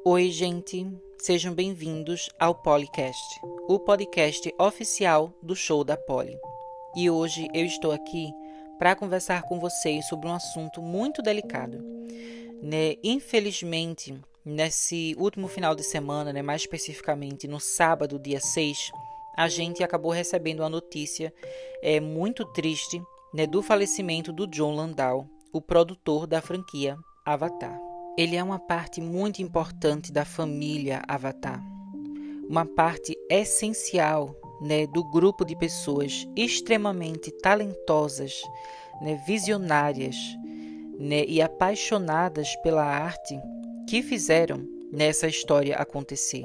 Oi, gente! Sejam bem-vindos ao Polycast, o podcast oficial do show da Poly. E hoje eu estou aqui para conversar com vocês sobre um assunto muito delicado. Infelizmente, nesse último final de semana, mais especificamente no sábado, dia 6, a gente acabou recebendo uma notícia muito triste do falecimento do Jon Landau, o produtor da franquia Avatar. Ele é uma parte muito importante da família Avatar, uma parte essencial do grupo de pessoas extremamente talentosas, visionárias e apaixonadas pela arte que fizeram essa história acontecer,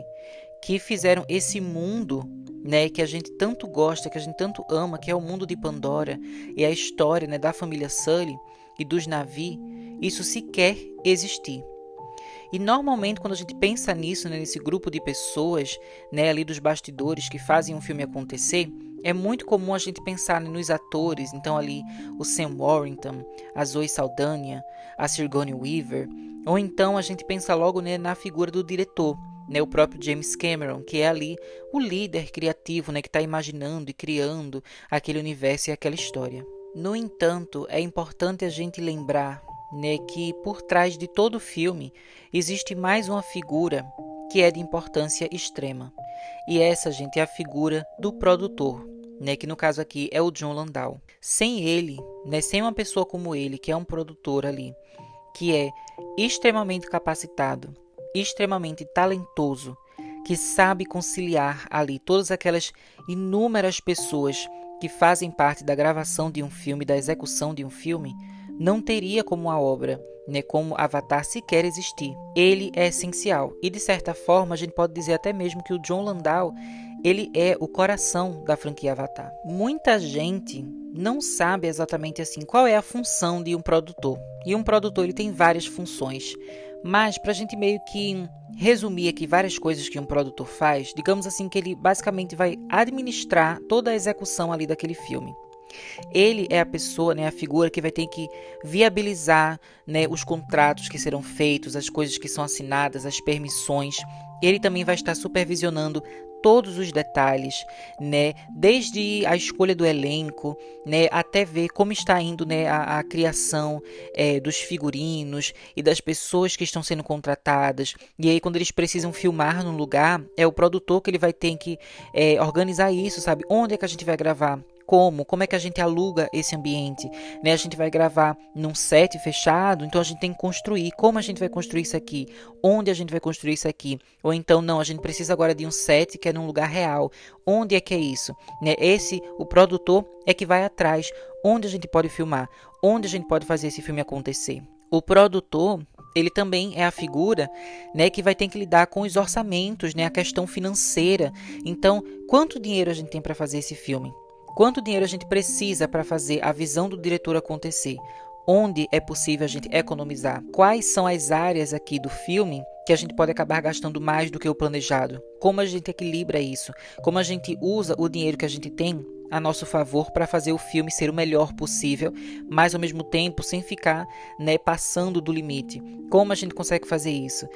que fizeram esse mundo que a gente tanto gosta, que a gente tanto ama, que é o mundo de Pandora e a história da família Sully e dos Na'vi, isso sequer existir. E normalmente quando a gente pensa nisso, nesse grupo de pessoas ali dos bastidores que fazem um filme acontecer, é muito comum a gente pensar nos atores, então ali o Sam Worthington, a Zoe Saldana, a Sigourney Weaver, ou então a gente pensa logo na figura do diretor, o próprio James Cameron, que é ali o líder criativo que está imaginando e criando aquele universo e aquela história. No entanto, é importante a gente lembrar que por trás de todo o filme existe mais uma figura que é de importância extrema. E essa, gente, é a figura do produtor, que no caso aqui é o Jon Landau. Sem ele, sem uma pessoa como ele, que é um produtor ali, que é extremamente capacitado, extremamente talentoso, que sabe conciliar ali todas aquelas inúmeras pessoas que fazem parte da gravação de um filme, da execução de um filme, não teria como a obra, como Avatar sequer existir. Ele é essencial e, de certa forma, a gente pode dizer até mesmo que o Jon Landau, ele é o coração da franquia Avatar. Muita gente não sabe exatamente assim qual é a função de um produtor. E um produtor ele tem várias funções, mas para a gente meio que resumir aqui várias coisas que um produtor faz, digamos assim que ele basicamente vai administrar toda a execução ali daquele filme. Ele é a pessoa, a figura que vai ter que viabilizar os contratos que serão feitos, as coisas que são assinadas, as permissões. Ele também vai estar supervisionando todos os detalhes, desde a escolha do elenco, até ver como está indo a criação dos figurinos e das pessoas que estão sendo contratadas. E aí quando eles precisam filmar num lugar, é o produtor que ele vai ter que organizar isso, sabe? Onde é que a gente vai gravar? Como é que a gente aluga esse ambiente? A gente vai gravar num set fechado, então a gente tem que construir. Como a gente vai construir isso aqui? Onde a gente vai construir isso aqui? Ou então, não, a gente precisa agora de um set que é num lugar real. Onde é que é isso? O produtor, é que vai atrás. Onde a gente pode filmar? Onde a gente pode fazer esse filme acontecer? O produtor, ele também é a figura que vai ter que lidar com os orçamentos, a questão financeira. Então, quanto dinheiro a gente tem para fazer esse filme? Quanto dinheiro a gente precisa para fazer a visão do diretor acontecer? Onde é possível a gente economizar? Quais são as áreas aqui do filme que a gente pode acabar gastando mais do que o planejado? Como a gente equilibra isso? Como a gente usa o dinheiro que a gente tem a nosso favor para fazer o filme ser o melhor possível, mas ao mesmo tempo sem ficar passando do limite? Como a gente consegue fazer isso?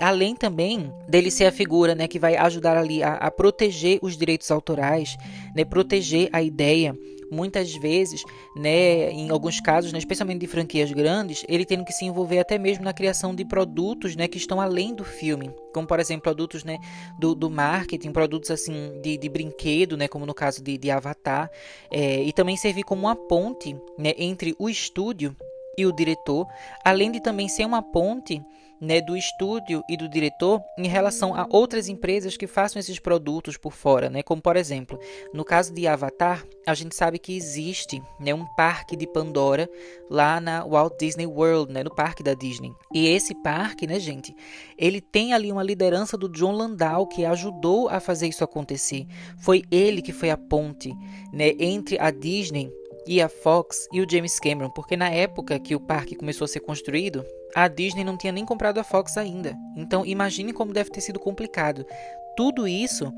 Além também dele ser a figura que vai ajudar ali a proteger os direitos autorais, proteger a ideia. Muitas vezes, em alguns casos, especialmente de franquias grandes, ele tendo que se envolver até mesmo na criação de produtos que estão além do filme, como por exemplo produtos do marketing, produtos assim de brinquedo, como no caso de Avatar, e também servir como uma ponte entre o estúdio e o diretor, além de também ser uma ponte do estúdio e do diretor em relação a outras empresas que façam esses produtos por fora, como por exemplo, no caso de Avatar, a gente sabe que existe um parque de Pandora lá na Walt Disney World, no parque da Disney. E esse parque, gente, ele tem ali uma liderança do Jon Landau que ajudou a fazer isso acontecer. Foi ele que foi a ponte entre a Disney e a Fox e o James Cameron, porque na época que o parque começou a ser construído, a Disney não tinha nem comprado a Fox ainda. Então imagine como deve ter sido complicado. Tudo isso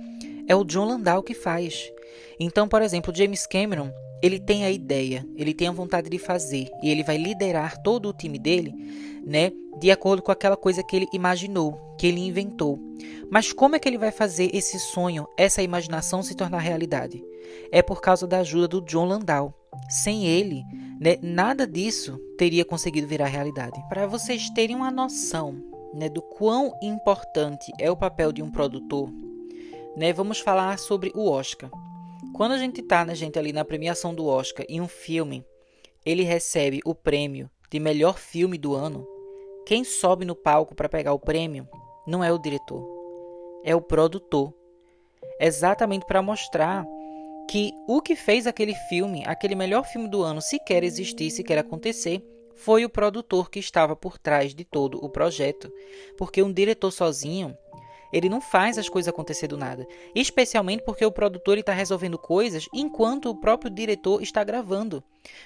é o Jon Landau que faz. Então, por exemplo, James Cameron, ele tem a ideia, ele tem a vontade de fazer e ele vai liderar todo o time dele, né, de acordo com aquela coisa que ele imaginou, que ele inventou. Mas como é que ele vai fazer esse sonho, essa imaginação se tornar realidade? É por causa da ajuda do Jon Landau. Sem ele, né, nada disso teria conseguido virar realidade. Para vocês terem uma noção, né, do quão importante é o papel de um produtor, né, vamos falar sobre o Oscar. Quando a gente tá, né, gente, ali na premiação do Oscar e um filme, ele recebe o prêmio de melhor filme do ano, quem sobe no palco para pegar o prêmio não é o diretor, é o produtor. Exatamente para mostrar que o que fez aquele filme, aquele melhor filme do ano, sequer existir, sequer acontecer, foi o produtor que estava por trás de todo o projeto. Porque um diretor sozinho, ele não faz as coisas acontecer do nada. Especialmente porque o produtor está resolvendo coisas enquanto o próprio diretor está gravando.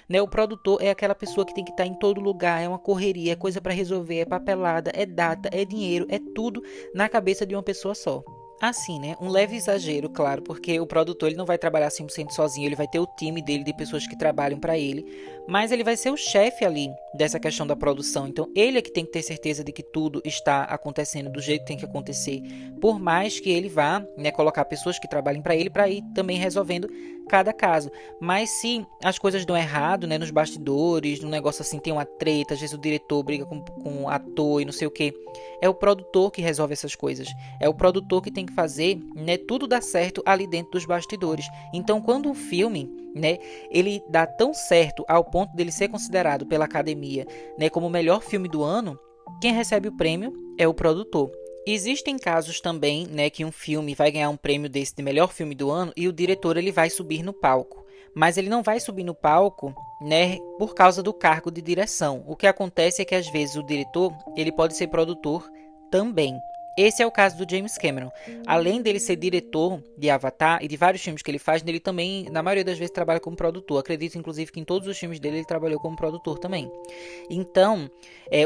Né? O produtor é aquela pessoa que tem que estar em todo lugar, é uma correria, é coisa para resolver, é papelada, é data, é dinheiro, é tudo na cabeça de uma pessoa só. Assim, né? Um leve exagero, claro, porque o produtor ele não vai trabalhar 100% sozinho, ele vai ter o time dele de pessoas que trabalham para ele, mas ele vai ser o chefe ali dessa questão da produção. Então, ele é que tem que ter certeza de que tudo está acontecendo do jeito que tem que acontecer, por mais que ele vá, né, colocar pessoas que trabalhem para ele para ir também resolvendo cada caso. Mas se as coisas dão errado, né, nos bastidores, num negócio assim, tem uma treta, às vezes o diretor briga com o ator e não sei o que, é o produtor que resolve essas coisas. É o produtor que tem que fazer, né, tudo dar certo ali dentro dos bastidores. Então, quando um filme, né, ele dá tão certo ao ponto dele ser considerado pela academia, né, como o melhor filme do ano, quem recebe o prêmio é o produtor. Existem casos também, né, que um filme vai ganhar um prêmio desse de melhor filme do ano e o diretor ele vai subir no palco. Mas ele não vai subir no palco, né, por causa do cargo de direção. O que acontece é que às vezes o diretor ele pode ser produtor também. Esse é o caso do James Cameron. Além dele ser diretor de Avatar e de vários filmes que ele faz, ele também, na maioria das vezes, trabalha como produtor. Acredito, inclusive, que em todos os filmes dele ele trabalhou como produtor também. Então,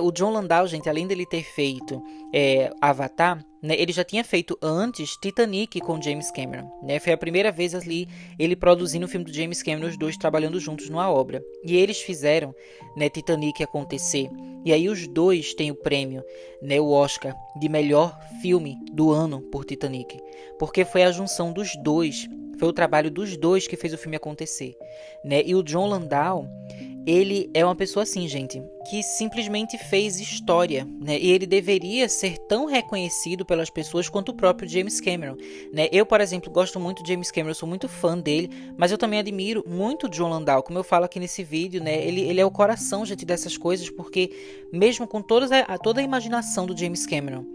o Jon Landau, gente, além dele ter feito Avatar, né, ele já tinha feito antes Titanic com James Cameron. Né? Foi a primeira vez ali ele produzindo o filme do James Cameron, os dois trabalhando juntos numa obra. E eles fizeram, né, Titanic acontecer. E aí os dois têm o prêmio, né, o Oscar, de melhor filme do ano por Titanic. Porque foi a junção dos dois, foi o trabalho dos dois que fez o filme acontecer. Né? E o Jon Landau, ele é uma pessoa assim, gente, que simplesmente fez história, né? E ele deveria ser tão reconhecido pelas pessoas quanto o próprio James Cameron, né? Eu, por exemplo, gosto muito de James Cameron, sou muito fã dele, mas eu também admiro muito o Jon Landau, como eu falo aqui nesse vídeo, né? Ele é o coração, gente, dessas coisas, porque mesmo com toda a imaginação do James Cameron,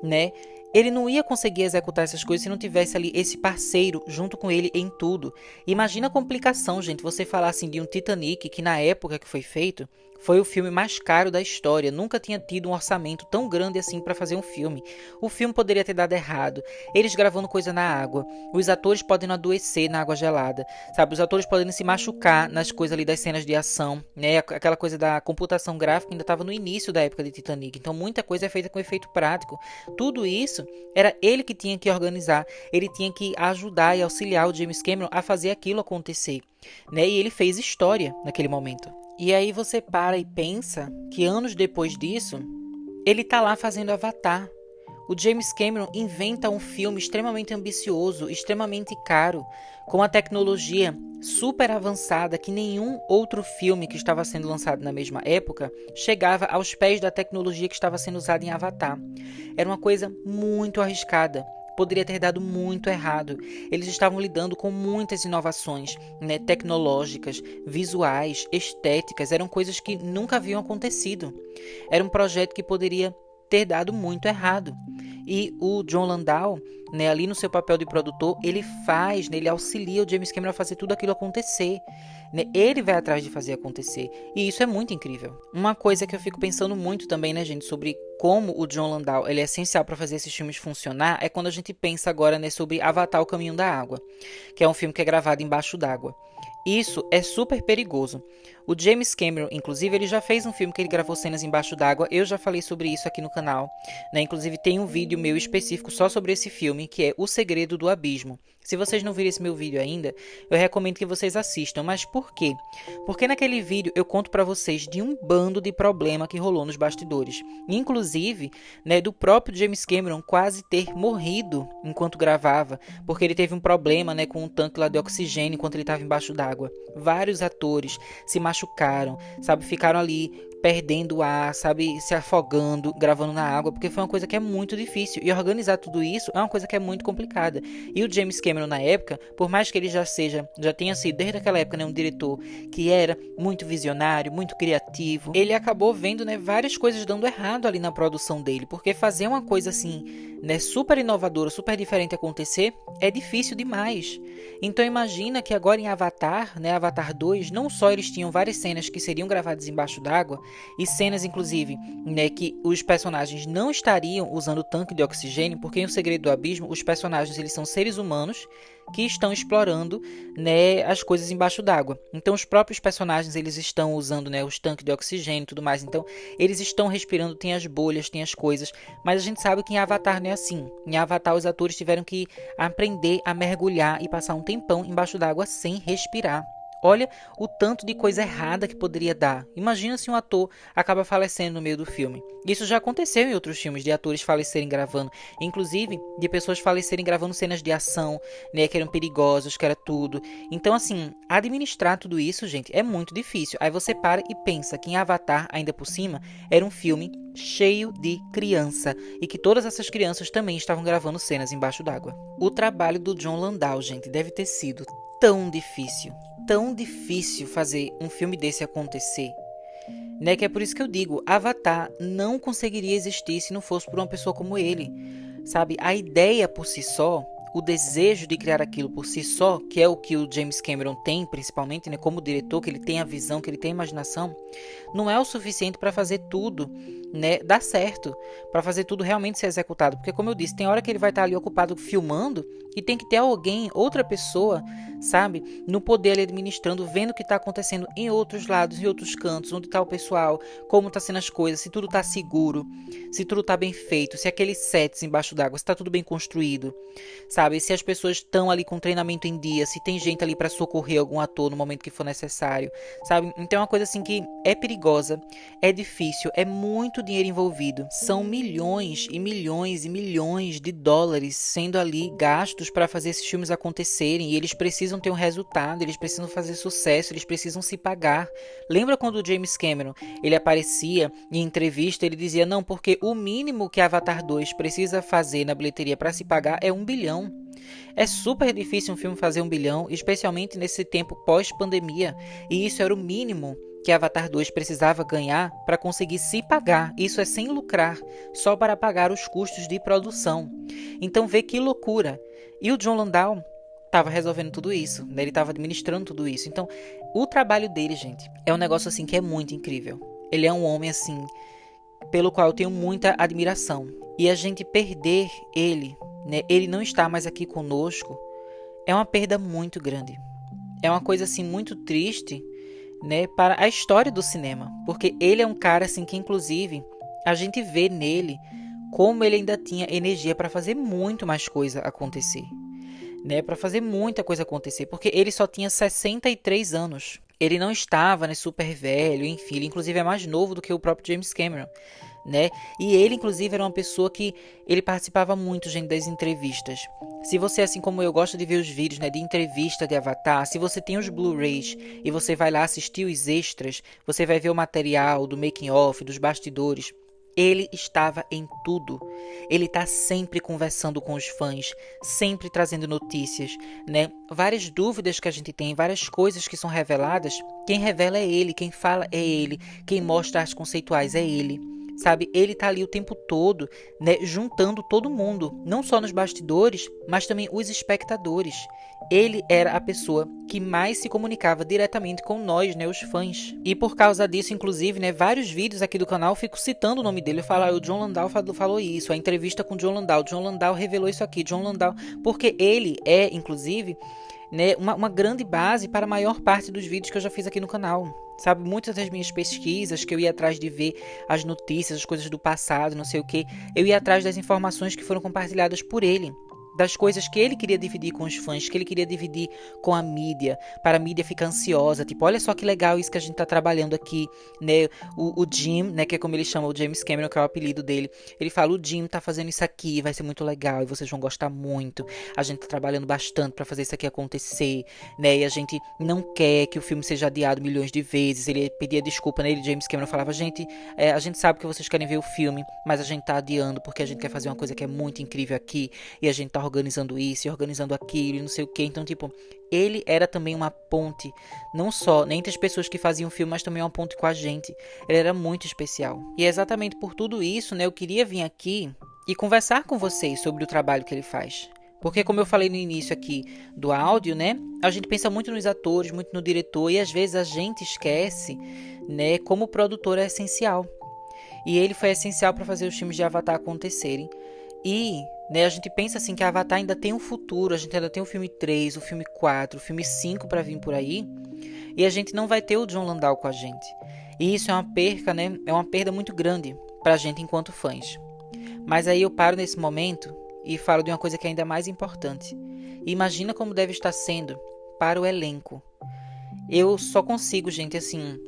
né? Ele não ia conseguir executar essas coisas se não tivesse ali esse parceiro junto com ele em tudo. Imagina a complicação, gente, você falar assim de um Titanic que na época que foi feito, foi o filme mais caro da história. Nunca tinha tido um orçamento tão grande assim para fazer um filme. O filme poderia ter dado errado. Eles gravando coisa na água. Os atores podendo adoecer na água gelada. Sabe, os atores podendo se machucar nas coisas ali das cenas de ação, né? Aquela coisa da computação gráfica ainda estava no início da época de Titanic. Então muita coisa é feita com efeito prático. Tudo isso era ele que tinha que organizar. Ele tinha que ajudar e auxiliar o James Cameron a fazer aquilo acontecer, né? E ele fez história naquele momento. E aí você para e pensa que anos depois disso, ele tá lá fazendo Avatar. O James Cameron inventa um filme extremamente ambicioso, extremamente caro, com uma tecnologia super avançada que nenhum outro filme que estava sendo lançado na mesma época chegava aos pés da tecnologia que estava sendo usada em Avatar. Era uma coisa muito arriscada. Poderia ter dado muito errado. Eles estavam lidando com muitas inovações, né, tecnológicas, visuais, estéticas. Eram coisas que nunca haviam acontecido. Era um projeto que poderia ter dado muito errado. E o Jon Landau, né, ali no seu papel de produtor, ele faz, né, ele auxilia o James Cameron a fazer tudo aquilo acontecer. Né? Ele vai atrás de fazer acontecer. E isso é muito incrível. Uma coisa que eu fico pensando muito também, né, gente, sobre como o Jon Landau ele é essencial para fazer esses filmes funcionar, é quando a gente pensa agora, né, sobre Avatar, o Caminho da Água, que é um filme que é gravado embaixo d'água. Isso é super perigoso. O James Cameron, inclusive, ele já fez um filme que ele gravou cenas embaixo d'água. Eu já falei sobre isso aqui no canal, né? Inclusive tem um vídeo meu específico só sobre esse filme, que é O Segredo do Abismo. Se vocês não viram esse meu vídeo ainda, eu recomendo que vocês assistam. Mas por quê? Porque naquele vídeo eu conto pra vocês de um bando de problema que rolou nos bastidores. Inclusive, né, do próprio James Cameron quase ter morrido enquanto gravava, porque ele teve um problema, né, com um tanque lá de oxigênio enquanto ele estava embaixo d'água. Vários atores se machucaram, sabe, ficaram ali perdendo ar, sabe, se afogando, gravando na água, porque foi uma coisa que é muito difícil, e organizar tudo isso é uma coisa que é muito complicada. E o James Cameron na época, por mais que ele já tenha sido desde aquela época, né, um diretor que era muito visionário, muito criativo, ele acabou vendo, né, várias coisas dando errado ali na produção dele, porque fazer uma coisa assim, né, super inovadora, super diferente acontecer, é difícil demais. Então imagina que agora em Avatar, né, Avatar 2, não só eles tinham várias cenas que seriam gravadas embaixo d'água, e cenas inclusive, né, que os personagens não estariam usando tanque de oxigênio, porque em O Segredo do Abismo os personagens eles são seres humanos que estão explorando, né, as coisas embaixo d'água. Então os próprios personagens eles estão usando, né, os tanques de oxigênio e tudo mais. Então eles estão respirando, tem as bolhas, tem as coisas. Mas a gente sabe que em Avatar não é assim. Em Avatar os atores tiveram que aprender a mergulhar e passar um tempão embaixo d'água sem respirar. Olha o tanto de coisa errada que poderia dar. Imagina se um ator acaba falecendo no meio do filme. Isso já aconteceu em outros filmes, de atores falecerem gravando. Inclusive, de pessoas falecerem gravando cenas de ação, né, que eram perigosas, que era tudo. Então, assim, administrar tudo isso, gente, é muito difícil. Aí você para e pensa que em Avatar, ainda por cima, era um filme cheio de criança. E que todas essas crianças também estavam gravando cenas embaixo d'água. O trabalho do Jon Landau, gente, deve ter sido tão difícil fazer um filme desse acontecer, né? Que é por isso que eu digo, Avatar não conseguiria existir se não fosse por uma pessoa como ele, sabe? A ideia por si só, o desejo de criar aquilo por si só, que é o que o James Cameron tem, principalmente, né, como diretor, que ele tem a visão, que ele tem a imaginação, não é o suficiente para fazer tudo, né, dar certo, para fazer tudo realmente ser executado. Porque, como eu disse, tem hora que ele vai estar ali ocupado filmando e tem que ter alguém, outra pessoa, sabe, no poder ali administrando, vendo o que está acontecendo em outros lados, em outros cantos, onde está o pessoal, como está sendo as coisas, se tudo está seguro, se tudo está bem feito, se aqueles sets embaixo d'água, se está tudo bem construído, sabe, se as pessoas estão ali com treinamento em dia, se tem gente ali para socorrer algum ator no momento que for necessário, sabe? Então é uma coisa assim que é perigosa, é difícil, é muito dinheiro envolvido. São milhões e milhões e milhões de dólares sendo ali gastos para fazer esses filmes acontecerem, e eles precisam ter um resultado, eles precisam fazer sucesso, eles precisam se pagar. Lembra quando o James Cameron, ele aparecia em entrevista, ele dizia, não, porque o mínimo que Avatar 2 precisa fazer na bilheteria para se pagar é 1 bilhão. É super difícil um filme fazer 1 bilhão, especialmente nesse tempo pós-pandemia, e isso era o mínimo que Avatar 2 precisava ganhar para conseguir se pagar. Isso é sem lucrar, só para pagar os custos de produção. Então vê que loucura. E o Jon Landau estava resolvendo tudo isso, né? Ele estava administrando tudo isso. Então o trabalho dele, gente, é um negócio assim que é muito incrível. Ele é um homem assim, pelo qual eu tenho muita admiração. E a gente perder ele, né? Ele não está mais aqui conosco, é uma perda muito grande. É uma coisa assim muito triste, né, para a história do cinema, porque ele é um cara assim que inclusive a gente vê nele como ele ainda tinha energia para fazer muito mais coisa acontecer, né, para fazer muita coisa acontecer, porque ele só tinha 63 anos. Ele não estava, né, super velho, enfim, ele inclusive é mais novo do que o próprio James Cameron, né? E ele inclusive era uma pessoa que ele participava muito, gente, das entrevistas. Se você, assim como eu, gosta de ver os vídeos, né, de entrevista de Avatar, se você tem os Blu-rays e você vai lá assistir os extras, você vai ver o material do making of, dos bastidores. Ele estava em tudo. Ele está sempre conversando com os fãs, sempre trazendo notícias, né? Várias dúvidas que a gente tem, várias coisas que são reveladas, quem revela é ele, quem fala é ele, quem mostra artes conceituais é ele. Sabe, ele tá ali o tempo todo, né, juntando todo mundo, não só nos bastidores, mas também os espectadores. Ele era a pessoa que mais se comunicava diretamente com nós, né, os fãs. E por causa disso, inclusive, né, vários vídeos aqui do canal eu fico citando o nome dele. Eu falo, o Jon Landau falou isso, a entrevista com o Jon Landau revelou isso aqui, Jon Landau, porque ele é, inclusive, né, uma grande base para a maior parte dos vídeos que eu já fiz aqui no canal. Sabe, muitas das minhas pesquisas, que eu ia atrás de ver as notícias, as coisas do passado, não sei o que, eu ia atrás das informações que foram compartilhadas por ele, das coisas que ele queria dividir com os fãs, que ele queria dividir com a mídia, para a mídia ficar ansiosa, tipo, olha só que legal isso que a gente tá trabalhando aqui, né, o Jim, né, que é como ele chama, o James Cameron, que é o apelido dele, ele fala, o Jim tá fazendo isso aqui, vai ser muito legal, e vocês vão gostar muito, a gente tá trabalhando bastante para fazer isso aqui acontecer, né, e a gente não quer que o filme seja adiado milhões de vezes, ele pedia desculpa nele, James Cameron falava, a gente sabe que vocês querem ver o filme, mas a gente tá adiando porque a gente quer fazer uma coisa que é muito incrível aqui, e a gente tá organizando isso e organizando aquilo e não sei o que. Então, tipo, ele era também uma ponte, não só entre as pessoas que faziam o filme, mas também uma ponte com a gente. Ele era muito especial. E é exatamente por tudo isso, né, eu queria vir aqui e conversar com vocês sobre o trabalho que ele faz. Porque, como eu falei no início aqui do áudio, né, a gente pensa muito nos atores, muito no diretor, e às vezes a gente esquece, né, como o produtor é essencial. E ele foi essencial para fazer os filmes de Avatar acontecerem. E, né, a gente pensa assim que a Avatar ainda tem um futuro, a gente ainda tem o filme 3, o filme 4, o filme 5 para vir por aí, e a gente não vai ter o Jon Landau com a gente. E isso é uma perca, né? É uma perda muito grande pra gente enquanto fãs. Mas aí eu paro nesse momento e falo de uma coisa que é ainda mais importante. Imagina como deve estar sendo para o elenco. Eu só consigo, gente, assim,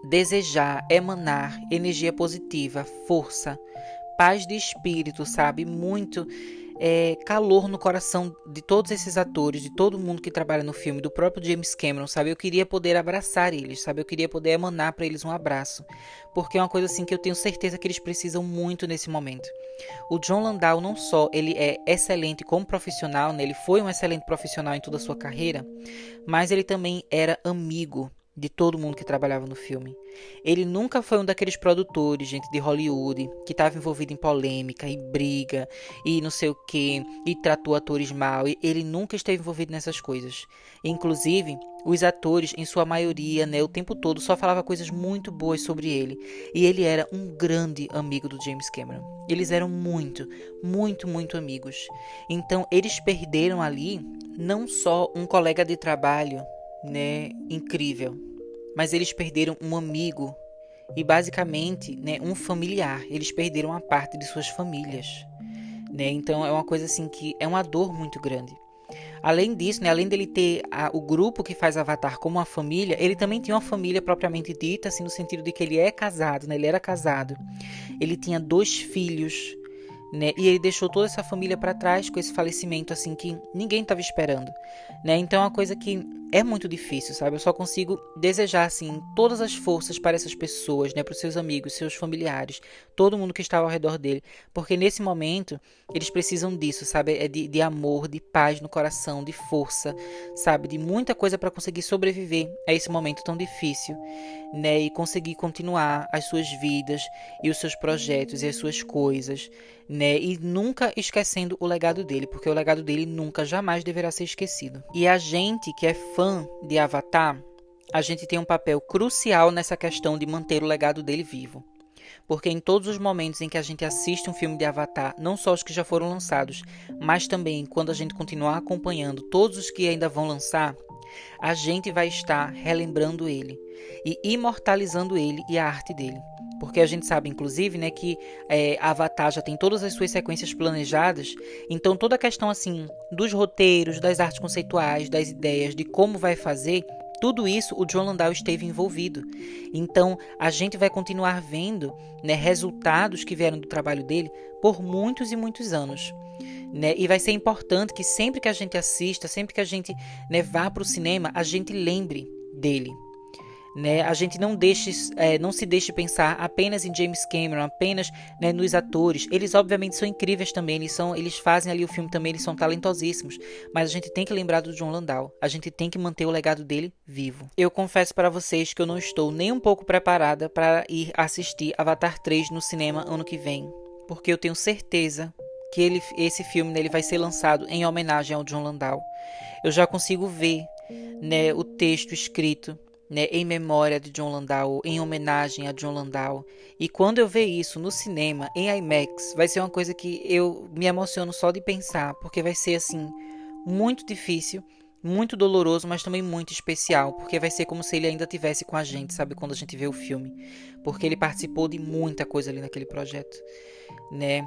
desejar, emanar energia positiva, força, paz de espírito, sabe? Muito calor no coração de todos esses atores, de todo mundo que trabalha no filme, do próprio James Cameron, sabe? Eu queria poder abraçar eles, sabe? Eu queria poder emanar para eles um abraço, porque é uma coisa assim que eu tenho certeza que eles precisam muito nesse momento. O Jon Landau não só ele é excelente como profissional, né? Ele foi um excelente profissional em toda a sua carreira, mas ele também era amigo de todo mundo que trabalhava no filme. Ele nunca foi um daqueles produtores, gente, de Hollywood, que estava envolvido em polêmica e briga e não sei o que, e tratou atores mal. Ele nunca esteve envolvido nessas coisas. Inclusive, os atores, em sua maioria, né, o tempo todo, só falava coisas muito boas sobre ele. E ele era um grande amigo do James Cameron. Eles eram muito, muito, muito amigos. Então, eles perderam ali não só um colega de trabalho, né, incrível, mas eles perderam um amigo e basicamente, né, um familiar. Eles perderam a parte de suas famílias, né? Então é uma coisa assim que é uma dor muito grande. Além disso, né, além dele ter o grupo que faz Avatar como uma família, ele também tinha uma família propriamente dita, assim, no sentido de que ele é casado, né? Ele era casado. Ele tinha 2 filhos, né? E ele deixou toda essa família para trás com esse falecimento assim que ninguém estava esperando, né? Então é uma coisa que é muito difícil, sabe? Eu só consigo desejar assim todas as forças para essas pessoas, né? Para os seus amigos, seus familiares, todo mundo que estava ao redor dele, porque nesse momento eles precisam disso, sabe? É de amor, de paz no coração, de força, sabe? De muita coisa para conseguir sobreviver a esse momento tão difícil, né? E conseguir continuar as suas vidas e os seus projetos e as suas coisas, né? E nunca esquecendo o legado dele, porque o legado dele nunca, jamais deverá ser esquecido. E a gente que é fã de Avatar, a gente tem um papel crucial nessa questão de manter o legado dele vivo. Porque em todos os momentos em que a gente assiste um filme de Avatar, não só os que já foram lançados, mas também quando a gente continuar acompanhando todos os que ainda vão lançar, a gente vai estar relembrando ele e imortalizando ele e a arte dele. Porque a gente sabe, inclusive, né, que Avatar já tem todas as suas sequências planejadas, então toda a questão assim dos roteiros, das artes conceituais, das ideias, de como vai fazer, tudo isso o Jon Landau esteve envolvido. Então a gente vai continuar vendo, né, resultados que vieram do trabalho dele por muitos e muitos anos. Né? E vai ser importante que sempre que a gente assista, sempre que a gente, né, vá para o cinema, a gente lembre dele. Né? A gente não se deixe pensar apenas em James Cameron, apenas, né, nos atores. Eles obviamente são incríveis também, eles fazem ali o filme também, eles são talentosíssimos, mas a gente tem que lembrar do Jon Landau, a gente tem que manter o legado dele vivo. Eu confesso para vocês que eu não estou nem um pouco preparada para ir assistir Avatar 3 no cinema ano que vem, porque eu tenho certeza que esse filme, né, ele vai ser lançado em homenagem ao Jon Landau. Eu já consigo ver, né, o texto escrito, né, em memória de Jon Landau, em homenagem a Jon Landau. E quando eu ver isso no cinema, em IMAX, vai ser uma coisa que eu me emociono só de pensar, porque vai ser assim muito difícil muito doloroso, mas também muito especial, porque vai ser como se ele ainda estivesse com a gente, sabe, quando a gente vê o filme, porque ele participou de muita coisa ali naquele projeto, né?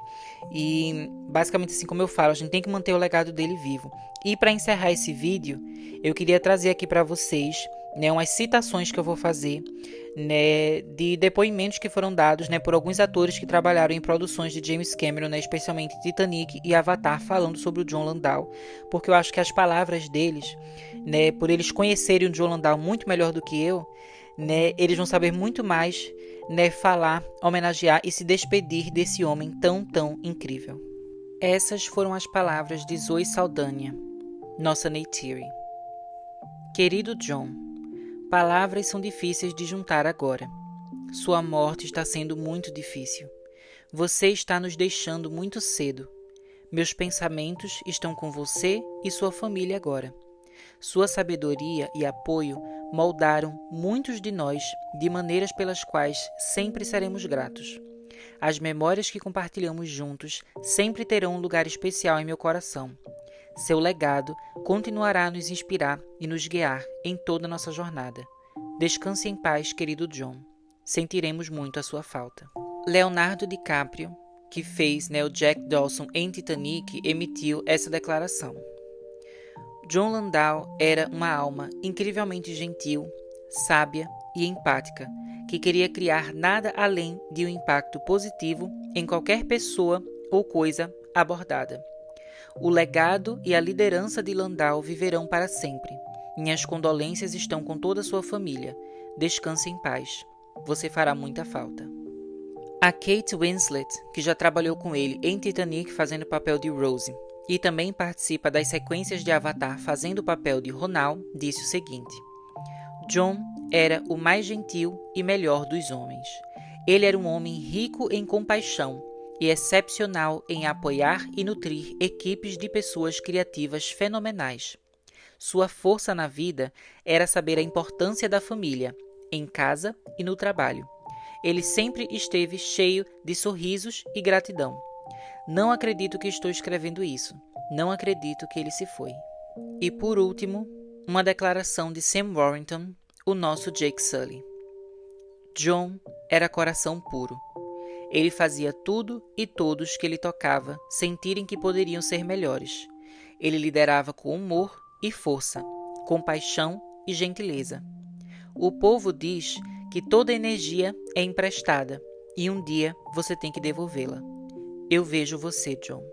E basicamente assim como eu falo, a gente tem que manter o legado dele vivo. E para encerrar esse vídeo, eu queria trazer aqui para vocês, né, umas citações que eu vou fazer, né, de depoimentos que foram dados, né, por alguns atores que trabalharam em produções de James Cameron, né, especialmente Titanic e Avatar, falando sobre o Jon Landau, porque eu acho que as palavras deles, né, por eles conhecerem o Jon Landau muito melhor do que eu, né, eles vão saber muito mais, né, falar, homenagear e se despedir desse homem tão incrível. Essas foram as palavras de Zoe Saldanha, nossa Neytiri. Querido Jon, palavras são difíceis de juntar agora. Sua morte está sendo muito difícil. Você está nos deixando muito cedo. Meus pensamentos estão com você e sua família agora. Sua sabedoria e apoio moldaram muitos de nós de maneiras pelas quais sempre seremos gratos. As memórias que compartilhamos juntos sempre terão um lugar especial em meu coração. Seu legado continuará a nos inspirar e nos guiar em toda a nossa jornada. Descanse em paz, querido Jon. Sentiremos muito a sua falta. Leonardo DiCaprio, que fez, o Jack Dawson em Titanic, emitiu essa declaração. Jon Landau era uma alma incrivelmente gentil, sábia e empática, que queria criar nada além de um impacto positivo em qualquer pessoa ou coisa abordada. O legado e a liderança de Landau viverão para sempre. Minhas condolências estão com toda a sua família. Descanse em paz. Você fará muita falta. A Kate Winslet, que já trabalhou com ele em Titanic fazendo o papel de Rose e também participa das sequências de Avatar fazendo o papel de Ronal, disse o seguinte: Jon era o mais gentil e melhor dos homens. Ele era um homem rico em compaixão e excepcional em apoiar e nutrir equipes de pessoas criativas fenomenais. Sua força na vida era saber a importância da família, em casa e no trabalho. Ele sempre esteve cheio de sorrisos e gratidão. Não acredito que estou escrevendo isso. Não acredito que ele se foi. E por último, uma declaração de Sam Worthington, o nosso Jake Sully. Jon era coração puro. Ele fazia tudo e todos que ele tocava sentirem que poderiam ser melhores. Ele liderava com humor e força, compaixão e gentileza. O povo diz que toda energia é emprestada e um dia você tem que devolvê-la. Eu vejo você, Jon.